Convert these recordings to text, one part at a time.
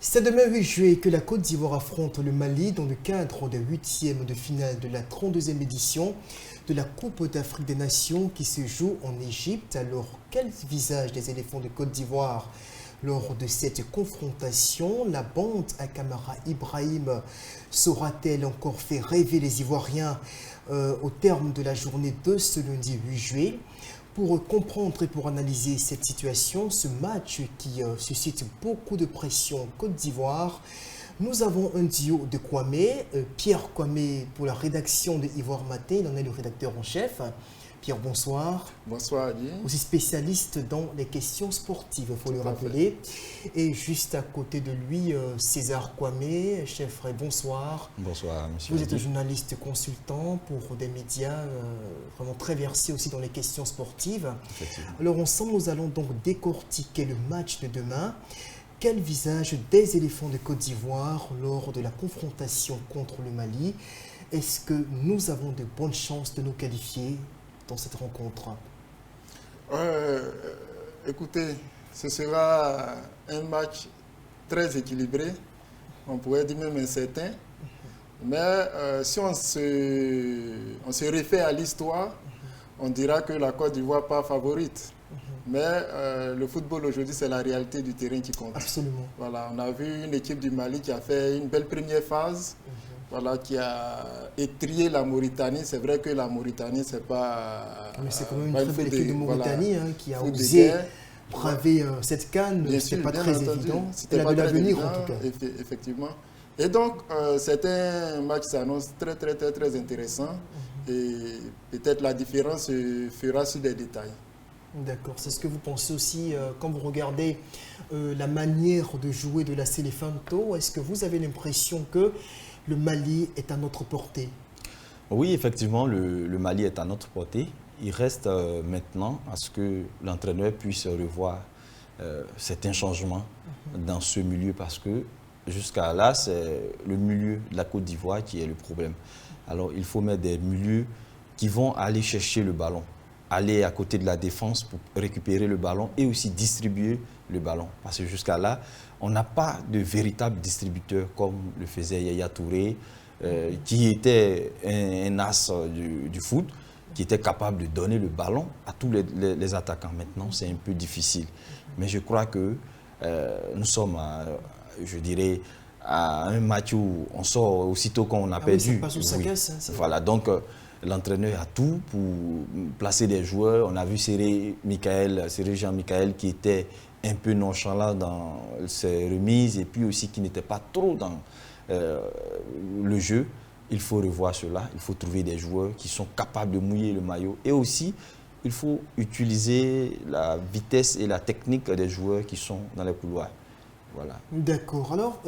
C'est demain 8 juillet que la Côte d'Ivoire affronte le Mali dans le cadre des huitièmes de finale de la 32e édition de la Coupe d'Afrique des Nations qui se joue en Égypte. Alors, quel visage des éléphants de Côte d'Ivoire lors de cette confrontation? La bande à Kamara Ibrahim saura-t-elle encore faire rêver les Ivoiriens au terme de la journée de ce lundi 8 juillet? Pour comprendre et pour analyser cette situation, ce match qui suscite beaucoup de pression en Côte d'Ivoire, nous avons un duo de Kwame, Pierre Kwame pour la rédaction de Ivoire Matin, il en est le rédacteur en chef. Pierre, bonsoir. Bonsoir, Adi. Aussi spécialiste dans les questions sportives, il faut le rappeler. Et juste à côté de lui, César Kwame, chef, bonsoir. Bonsoir, monsieur. Vous êtes journaliste consultant pour des médias vraiment très versés aussi dans les questions sportives. Alors ensemble, nous allons donc décortiquer le match de demain. Quel visage des éléphants de Côte d'Ivoire lors de la confrontation contre le Mali? Est-ce que nous avons de bonnes chances de nous qualifier dans cette rencontre? Écoutez, ce sera un match très équilibré, on pourrait dire même incertain, mais si on se réfère à l'histoire, on dira que la Côte d'Ivoire n'est pas favorite. Mais le football aujourd'hui, c'est la réalité du terrain qui compte. Absolument. Voilà, on a vu une équipe du Mali qui a fait une belle première phase. Voilà, qui a étrié la Mauritanie. C'est vrai que la Mauritanie, c'est pas... Mais c'est quand même une très belle équipe de Mauritanie qui a osé braver cette CAN. C'est pas très évident. Elle a de l'avenir en tout cas. Effectivement. Et donc, c'est un match qui s'annonce très intéressant. Et peut-être la différence se fera sur les détails. D'accord. C'est ce que vous pensez aussi quand vous regardez la manière de jouer de la Selefanto. Est-ce que vous avez l'impression que le Mali est à notre portée? Oui, effectivement, le Mali est à notre portée. Il reste maintenant à ce que l'entraîneur puisse revoir certains changements dans ce milieu parce que jusqu'à là, c'est le milieu de la Côte d'Ivoire qui est le problème. Alors, il faut mettre des milieux qui vont aller chercher le ballon, aller à côté de la défense pour récupérer le ballon et aussi distribuer le ballon. Parce que jusqu'à là, on n'a pas de véritable distributeur comme le faisait Yaya Touré, qui était un as du foot, qui était capable de donner le ballon à tous les attaquants. Maintenant, c'est un peu difficile. Mais je crois que nous sommes, je dirais, à un match où on sort aussitôt qu'on a perdu. Ça passe où ça casse, hein, voilà, donc l'entraîneur a tout pour placer des joueurs. On a vu Seré Jean-Michel qui était un peu nonchalant dans ses remises et puis aussi qui n'était pas trop dans le jeu. Il faut revoir cela. Il faut trouver des joueurs qui sont capables de mouiller le maillot. Et aussi, il faut utiliser la vitesse et la technique des joueurs qui sont dans les couloirs. Voilà. D'accord. Alors,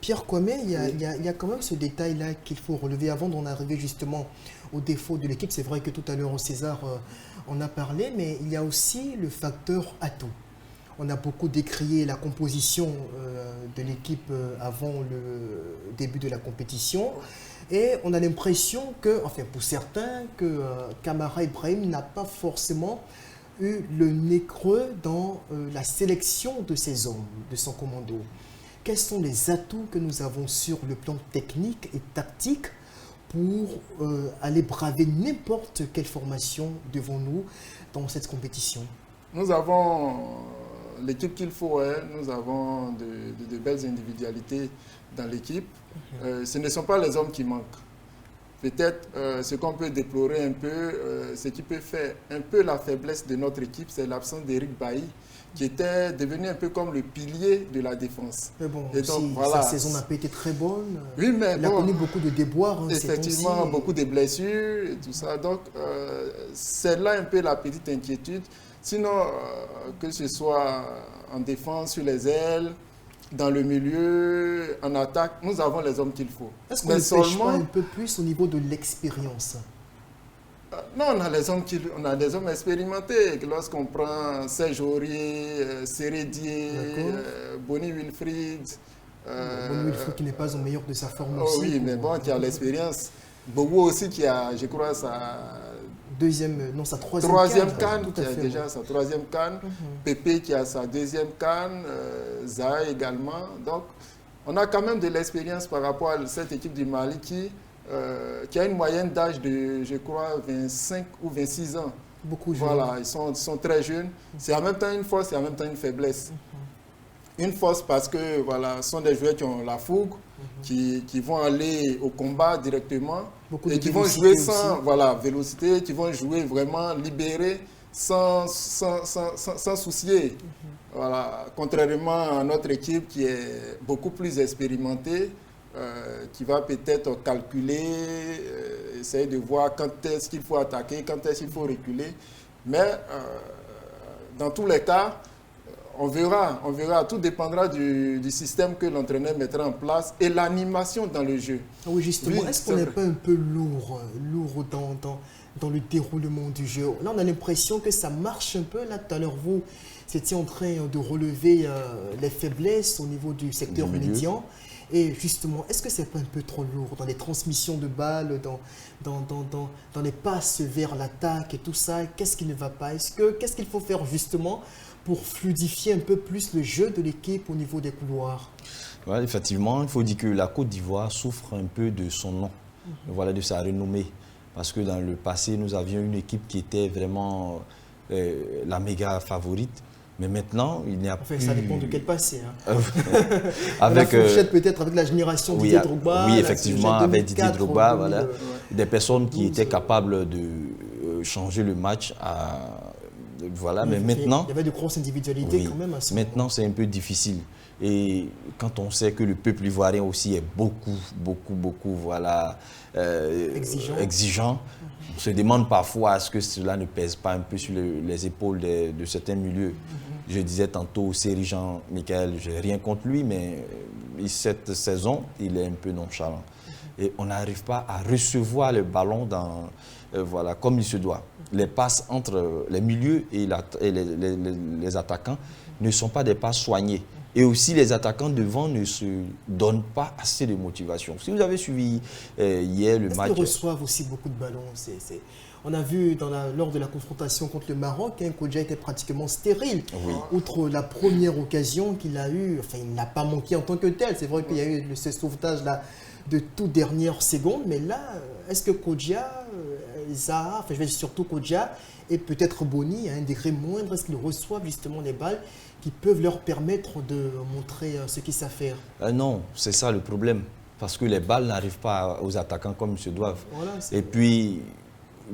Pierre Kwame, il y a quand même ce détail-là qu'il faut relever avant d'en arriver justement au défaut de l'équipe. C'est vrai que tout à l'heure, César en a parlé, mais il y a aussi le facteur atout. On a beaucoup décrié la composition de l'équipe avant le début de la compétition. Et on a l'impression que, enfin pour certains, que Kamara Ibrahim n'a pas forcément eu le nez creux dans la sélection de ses hommes, de son commando. Quels sont les atouts que nous avons sur le plan technique et tactique pour aller braver n'importe quelle formation devant nous dans cette compétition? Nous avons l'équipe qu'il faut, nous avons de belles individualités dans l'équipe. Ce ne sont pas les hommes qui manquent. Peut-être ce qu'on peut déplorer un peu, ce qui peut faire un peu la faiblesse de notre équipe, c'est l'absence d'Eric Bailly, qui était devenu un peu comme le pilier de la défense. Mais bon, et donc, voilà. Sa saison n'a pas été très bonne. Oui, mais il a connu beaucoup de déboires. Effectivement, beaucoup de blessures et tout ça. Donc, c'est là un peu la petite inquiétude. Sinon, que ce soit en défense, sur les ailes, dans le milieu, en attaque, nous avons les hommes qu'il faut. Est-ce qu'on ne pêche pas un peu plus au niveau de l'expérience? Non, on a des hommes expérimentés. Lorsqu'on prend Serge Aurier, Sérédier, Bonnie Wilfried. Bonnie Wilfried qui n'est pas au meilleur de sa forme aussi. Oui, mais bon, qui a l'expérience. Bobo aussi qui a, je crois, sa sa troisième CAN, qui a déjà sa troisième CAN. Pépé qui a sa deuxième CAN. Zaha également. Donc, on a quand même de l'expérience par rapport à cette équipe du Mali qui a une moyenne d'âge de, je crois, 25 ou 26 ans. Beaucoup jeunes. Voilà, ils sont très jeunes. C'est en même temps une force et en même temps une faiblesse. Une force parce que voilà, ce sont des joueurs qui ont la fougue, qui vont aller au combat directement et qui vont jouer sans vélocité, qui vont jouer vraiment libérés, sans soucier. Voilà, contrairement à notre équipe qui est beaucoup plus expérimentée, qui va peut-être calculer, essayer de voir quand est-ce qu'il faut attaquer, quand est-ce qu'il faut reculer. Mais dans tous les cas, on verra, tout dépendra du système que l'entraîneur mettra en place et l'animation dans le jeu. Oui, justement, est-ce qu'on n'est pas un peu lourd dans le déroulement du jeu? Là, on a l'impression que ça marche un peu. Là, tout à l'heure, vous étiez en train de relever les faiblesses au niveau du secteur médian. Et justement, est-ce que c'est pas un peu trop lourd dans les transmissions de balles, dans les passes vers l'attaque et tout ça? Qu'est-ce qui ne va pas? Qu'est-ce qu'il faut faire justement pour fluidifier un peu plus le jeu de l'équipe au niveau des couloirs? Ouais, effectivement, il faut dire que la Côte d'Ivoire souffre un peu de son nom, voilà, de sa renommée. Parce que dans le passé, nous avions une équipe qui était vraiment la méga favorite. Mais maintenant, il n'y a plus... Ça dépend de quel passé. Hein. Avec, la fourchette peut-être avec la génération Didier Drogba. Oui, effectivement, avec Didier Drogba, voilà. Des personnes qui étaient capables de changer le match voilà, mais maintenant... Il y avait de grosses individualités quand même à ce moment. Maintenant, c'est un peu difficile. Et quand on sait que le peuple ivoirien aussi est beaucoup, voilà, exigeant, on se demande parfois est-ce que cela ne pèse pas un peu sur les épaules de certains milieux. Je disais tantôt, Seri Jean Michael, je n'ai rien contre lui, mais cette saison, il est un peu nonchalant. Et on n'arrive pas à recevoir le ballon voilà, comme il se doit. Les passes entre les milieux et les attaquants ne sont pas des passes soignées. Et aussi, les attaquants devant ne se donnent pas assez de motivation. Si vous avez suivi hier le match... Ils reçoivent aussi beaucoup de ballons. On a vu lors de la confrontation contre le Maroc, Kodja était pratiquement stérile. Oui. Outre la première occasion qu'il a eue, enfin, il n'a pas manqué en tant que tel. C'est vrai qu'il y a eu ce sauvetage-là de toute dernière seconde. Mais là, est-ce que Kodja, Zaha, enfin, je vais dire surtout Kodja, et peut-être Boni, à un degré moindre, est-ce qu'ils reçoivent justement les balles qui peuvent leur permettre de montrer ce qu'ils savent faire? Non, c'est ça le problème. Parce que les balles n'arrivent pas aux attaquants comme ils se doivent. Voilà, et puis,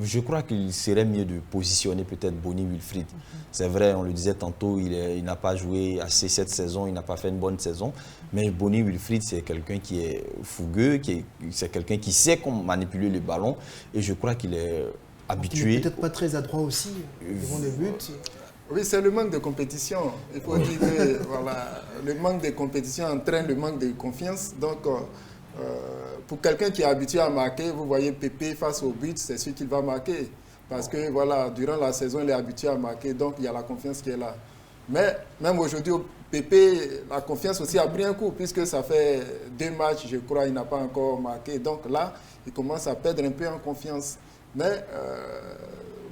je crois qu'il serait mieux de positionner peut-être Boni Wilfried. C'est vrai, on le disait tantôt, il n'a pas joué assez cette saison, il n'a pas fait une bonne saison. Mais Boni Wilfried, c'est quelqu'un qui est fougueux, c'est quelqu'un qui sait comment manipuler le ballon. Et je crois qu'il est habitué. Il n'est peut-être pas très adroit aussi devant le but. Oui, c'est le manque de compétition. Il faut dire que voilà, le manque de compétition entraîne le manque de confiance. Donc, pour quelqu'un qui est habitué à marquer, vous voyez Pépé face au but, c'est sûr qu'il va marquer. Parce que voilà, durant la saison, il est habitué à marquer, donc il y a la confiance qui est là. Mais même aujourd'hui, Pépé, la confiance aussi a pris un coup, puisque ça fait 2 matchs, je crois, il n'a pas encore marqué. Donc là, il commence à perdre un peu en confiance. Mais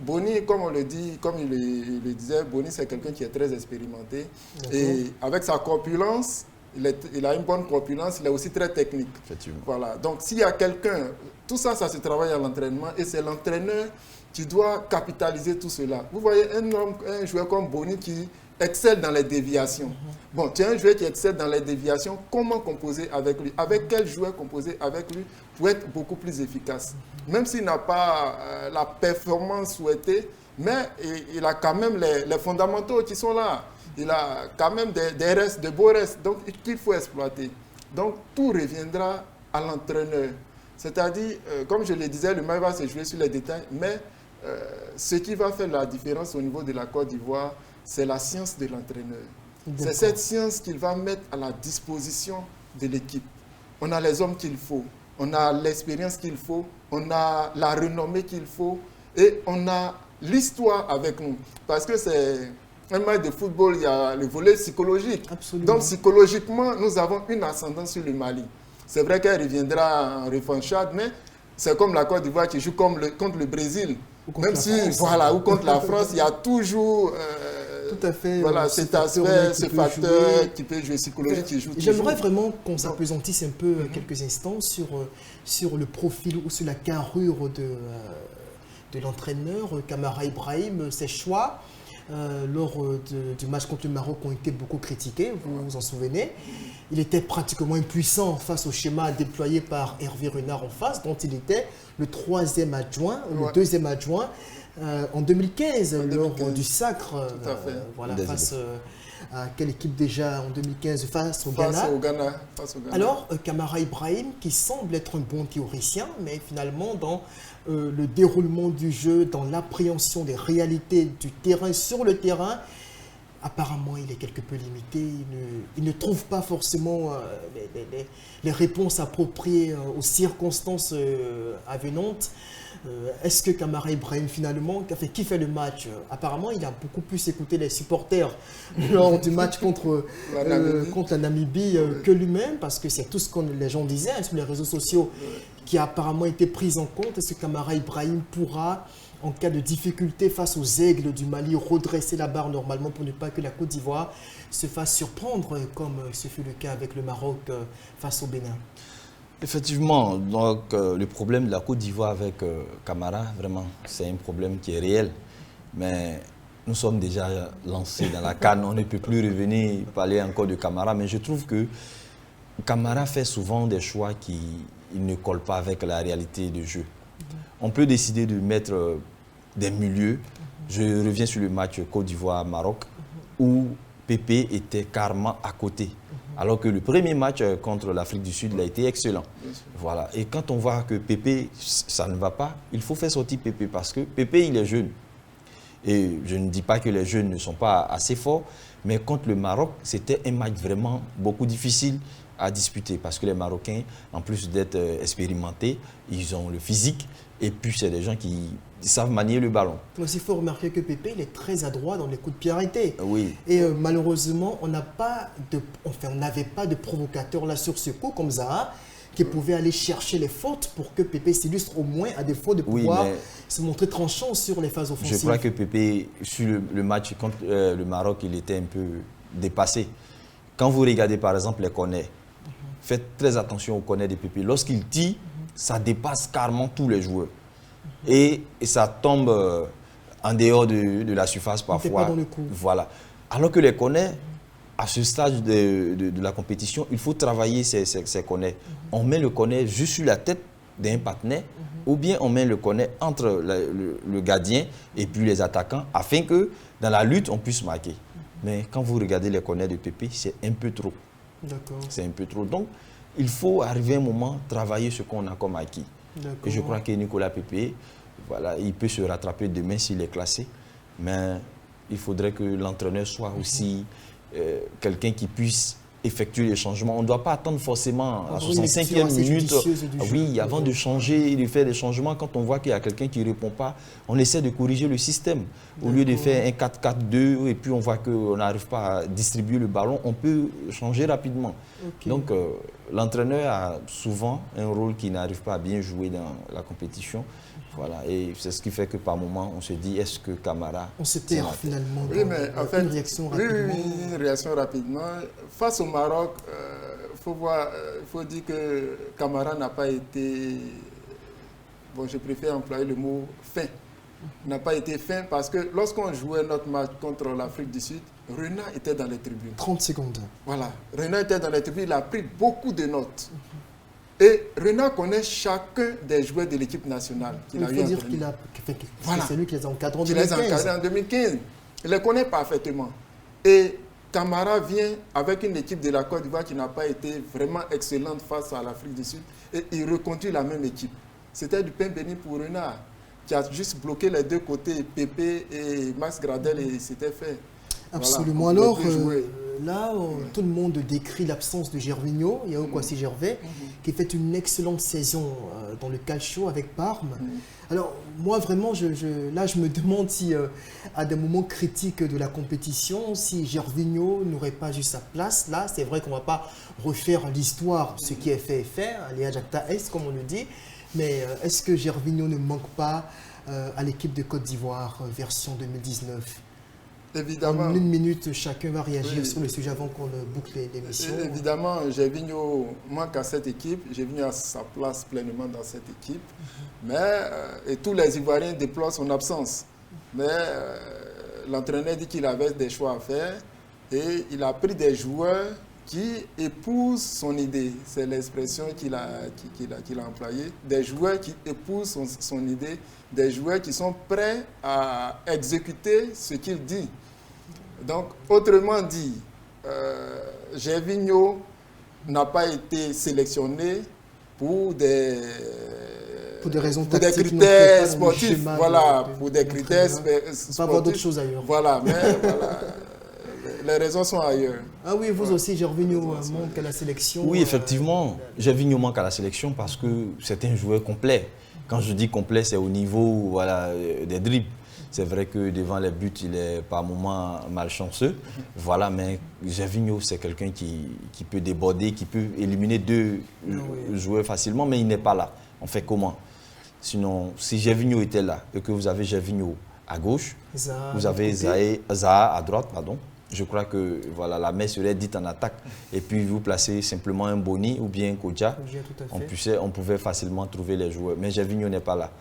Boni, comme on le dit, comme il le disait, Boni c'est quelqu'un qui est très expérimenté. Et avec sa corpulence, il a une bonne corpulence, il est aussi très technique. Effectivement. Voilà. Donc s'il y a quelqu'un, tout ça, ça se travaille à l'entraînement et c'est l'entraîneur qui doit capitaliser tout cela. Vous voyez un joueur comme Boni qui excelle dans les déviations. Bon, tu as un joueur qui excelle dans les déviations, comment composer avec lui? Avec quel joueur composer avec lui pour être beaucoup plus efficace? Même s'il n'a pas la performance souhaitée, mais il a quand même les fondamentaux qui sont là. Il a quand même des restes, de beaux restes, donc qu'il faut exploiter. Donc tout reviendra à l'entraîneur. C'est-à-dire, comme je le disais, le match va se jouer sur les détails, mais ce qui va faire la différence au niveau de la Côte d'Ivoire, c'est la science de l'entraîneur. C'est cette science qu'il va mettre à la disposition de l'équipe. On a les hommes qu'il faut, on a l'expérience qu'il faut, on a la renommée qu'il faut et on a l'histoire avec nous. Parce que c'est un match de football, il y a le volet psychologique. Absolument. Donc psychologiquement, nous avons une ascendance sur le Mali. C'est vrai qu'elle reviendra en revanchade, mais c'est comme la Côte d'Ivoire qui joue contre le Brésil. Même si, voilà, ou contre la France, il y a toujours tout à fait. Voilà, cet aspect, ce facteur qui peut jouer psychologique, qui joue toujours. J'aimerais vraiment qu'on s'apesantisse un peu quelques instants sur le profil ou sur la carrure de l'entraîneur Kamara Ibrahim. Ses choix lors du match contre le Maroc ont été beaucoup critiqués, vous vous en souvenez. Il était pratiquement impuissant face au schéma déployé par Hervé Renard en face, dont il était le troisième adjoint, le deuxième adjoint en 2015, lors du sacre. Voilà, face à quelle équipe déjà en 2015? Face au Ghana. Alors, Kamara Ibrahim, qui semble être un bon théoricien, mais finalement dans le déroulement du jeu, dans l'appréhension des réalités du terrain sur le terrain, apparemment, il est quelque peu limité. Il ne trouve pas forcément les réponses appropriées aux circonstances avenantes. Est-ce que Kamara Ibrahim, finalement, qui fait le match? Apparemment, il a beaucoup plus écouté les supporters lors du match contre la Namibie que lui-même, parce que c'est tout ce que les gens disaient sur les réseaux sociaux qui a apparemment été pris en compte. Est-ce que Kamara Ibrahim pourra, en cas de difficulté face aux aigles du Mali, redresser la barre normalement pour ne pas que la Côte d'Ivoire se fasse surprendre, comme ce fut le cas avec le Maroc face au Bénin? Effectivement, donc le problème de la Côte d'Ivoire avec Kamara, vraiment, c'est un problème qui est réel. Mais nous sommes déjà lancés dans la CAN, on ne peut plus revenir parler encore de Kamara. Mais je trouve que Kamara fait souvent des choix qui ne collent pas avec la réalité du jeu. On peut décider de mettre des milieux. Je reviens sur le match Côte d'Ivoire-Maroc, où Pépé était carrément à côté. Alors que le premier match contre l'Afrique du Sud, il a été excellent. Voilà. Et quand on voit que Pépé, ça ne va pas, il faut faire sortir Pépé parce que Pépé, il est jeune. Et je ne dis pas que les jeunes ne sont pas assez forts, mais contre le Maroc, c'était un match vraiment beaucoup difficile à disputer parce que les Marocains, en plus d'être expérimentés, ils ont le physique et puis c'est des gens qui savent manier le ballon. Il faut remarquer que Pépé, il est très adroit dans les coups de pied arrêtés. Oui. Et malheureusement, on n'avait pas de provocateur là sur ce coup comme Zaha qui pouvait aller chercher les fautes pour que Pépé s'illustre au moins à défaut de pouvoir se montrer tranchant sur les phases offensives. Je crois que Pépé, sur le match contre le Maroc, il était un peu dépassé. Quand vous regardez par exemple les corners, faites très attention aux corners de Pépé. Lorsqu'il tire, ça dépasse carrément tous les joueurs. Et ça tombe en dehors de la surface parfois. Pas dans le coup. Voilà. Alors que les corners, à ce stade de la compétition, il faut travailler ces corners. On met le corner juste sur la tête d'un partenaire ou bien on met le corner entre le gardien et puis les attaquants afin que dans la lutte, on puisse marquer. Mais quand vous regardez les corners de Pépé, c'est un peu trop. D'accord. C'est un peu trop. Donc, il faut arriver à un moment travailler ce qu'on a comme acquis. Et je crois que Nicolas Pépé, voilà, il peut se rattraper demain s'il est classé. Mais il faudrait que l'entraîneur soit aussi quelqu'un qui puisse effectuer les changements. On ne doit pas attendre forcément à 65e minute avant de changer, de faire des changements. Quand on voit qu'il y a quelqu'un qui ne répond pas, on essaie de corriger le système. Au lieu de faire un 4-4-2 et puis on voit qu'on n'arrive pas à distribuer le ballon, on peut changer rapidement. Donc l'entraîneur a souvent un rôle qui n'arrive pas à bien jouer dans la compétition. Voilà, et c'est ce qui fait que par moment, on se dit, est-ce que Kamara... On se perd finalement. Oui, mais en fait, une réaction rapidement. Oui, une réaction rapidement. Face au Maroc, il faut dire que Kamara n'a pas été... Bon, je préfère employer le mot fin. N'a pas été fin parce que lorsqu'on jouait notre match contre l'Afrique du Sud, Renard était dans les tribunes. 30 secondes. Voilà, Renard était dans les tribunes, il a pris beaucoup de notes. Et Renard connaît chacun des joueurs de l'équipe nationale. Il faut dire qu'il a... C'est lui qui les a encadrés en 2015. Il les a encadrés en 2015. Il les connaît parfaitement. Et Kamara vient avec une équipe de la Côte d'Ivoire qui n'a pas été vraiment excellente face à l'Afrique du Sud. Et il reconduit la même équipe. C'était du pain béni pour Renard, qui a juste bloqué les deux côtés, Pépé et Max Gradel, et c'était fait. Absolument. Voilà, alors, là, tout le monde décrit l'absence de Gervinho, Yao Kwasi Gervais, qui fait une excellente saison dans le calcio avec Parme. Alors, moi, vraiment, là, je me demande si, à des moments critiques de la compétition, si Gervinho n'aurait pas eu sa place. Là, c'est vrai qu'on ne va pas refaire l'histoire. Ce qui est fait est fait, Léa Jacta Est, comme on le dit. Mais est-ce que Gervinho ne manque pas à l'équipe de Côte d'Ivoire, version 2019 ? Évidemment. En 1 minute, chacun va réagir Oui. sur le sujet avant qu'on ne boucle l'émission. Évidemment, Gervinho manque à cette équipe. Gervinho a sa place pleinement dans cette équipe. Et tous les Ivoiriens déplorent son absence. Mais l'entraîneur dit qu'il avait des choix à faire et il a pris des joueurs qui épousent son idée. C'est l'expression qu'il a employée. Des joueurs qui épousent son idée, des joueurs qui sont prêts à exécuter ce qu'il dit. Donc, autrement dit, Gervinho n'a pas été sélectionné pour des raisons pour des tactiques, critères non, pas sportifs, dans le voilà, schéma pour des critères On va voir d'autres choses ailleurs. Voilà, mais voilà, les raisons sont ailleurs. Ah oui, vous aussi, Gervinho manque à la sélection. Oui, effectivement, Gervinho manque à la sélection parce que c'est un joueur complet. Quand je dis complet, c'est au niveau voilà, des dribbles. C'est vrai que devant les buts, il est par moments malchanceux. Voilà, mais Gervinho, c'est quelqu'un qui peut déborder, qui peut éliminer 2 joueurs facilement, mais il n'est pas là. On fait comment? Sinon, si Gervinho était là et que vous avez Gervinho à gauche, vous avez Zaha à droite, pardon. Je crois que voilà, la messe serait dite en attaque. Et puis vous placez simplement un Boni ou bien un Kodja. On pouvait facilement trouver les joueurs. Mais Gervinho n'est pas là.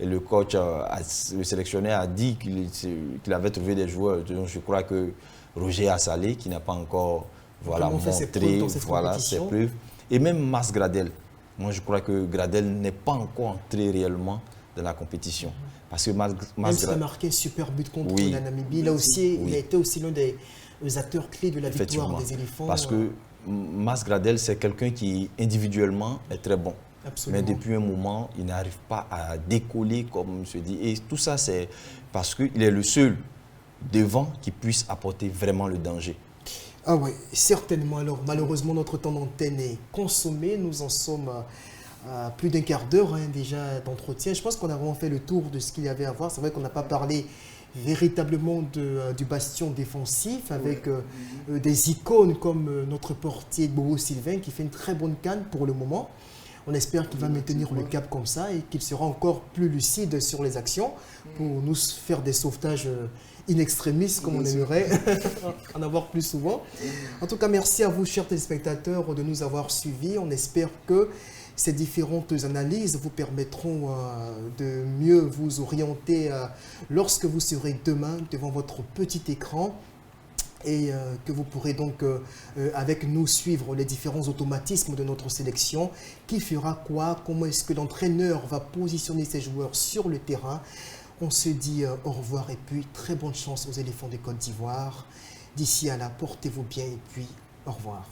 Et le coach, le sélectionneur a dit qu'il avait trouvé des joueurs. Donc je crois que Roger Assalé, qui n'a pas encore montré ses preuves. Et même Mas Gradel. Moi, je crois que Gradel n'est pas encore entré réellement dans la compétition. Parce que même s'il a marqué un super but contre la Namibie, là aussi, il a été aussi l'un des acteurs clés de la victoire des éléphants. Parce que Mas Gradel, c'est quelqu'un qui, individuellement, est très bon. Absolument. Mais depuis un moment, il n'arrive pas à décoller, comme se dit. Et tout ça, c'est parce qu'il est le seul devant qui puisse apporter vraiment le danger. Ah oui, certainement. Alors, malheureusement, notre temps d'antenne est consommé. Nous en sommes à plus d'1 quart d'heure déjà d'entretien. Je pense qu'on a vraiment fait le tour de ce qu'il y avait à voir. C'est vrai qu'on n'a pas parlé véritablement du bastion défensif avec des icônes comme notre portier Bobo Sylvain qui fait une très bonne canne pour le moment. On espère qu'il va maintenir le cap comme ça et qu'il sera encore plus lucide sur les actions pour nous faire des sauvetages in extremis comme on aimerait en avoir plus souvent. En tout cas, merci à vous, chers téléspectateurs, de nous avoir suivis. On espère que ces différentes analyses vous permettront de mieux vous orienter lorsque vous serez demain devant votre petit écran et que vous pourrez donc avec nous suivre les différents automatismes de notre sélection, qui fera quoi, comment est-ce que l'entraîneur va positionner ses joueurs sur le terrain. On se dit au revoir et puis très bonne chance aux éléphants de Côte d'Ivoire. D'ici à là, portez-vous bien et puis au revoir.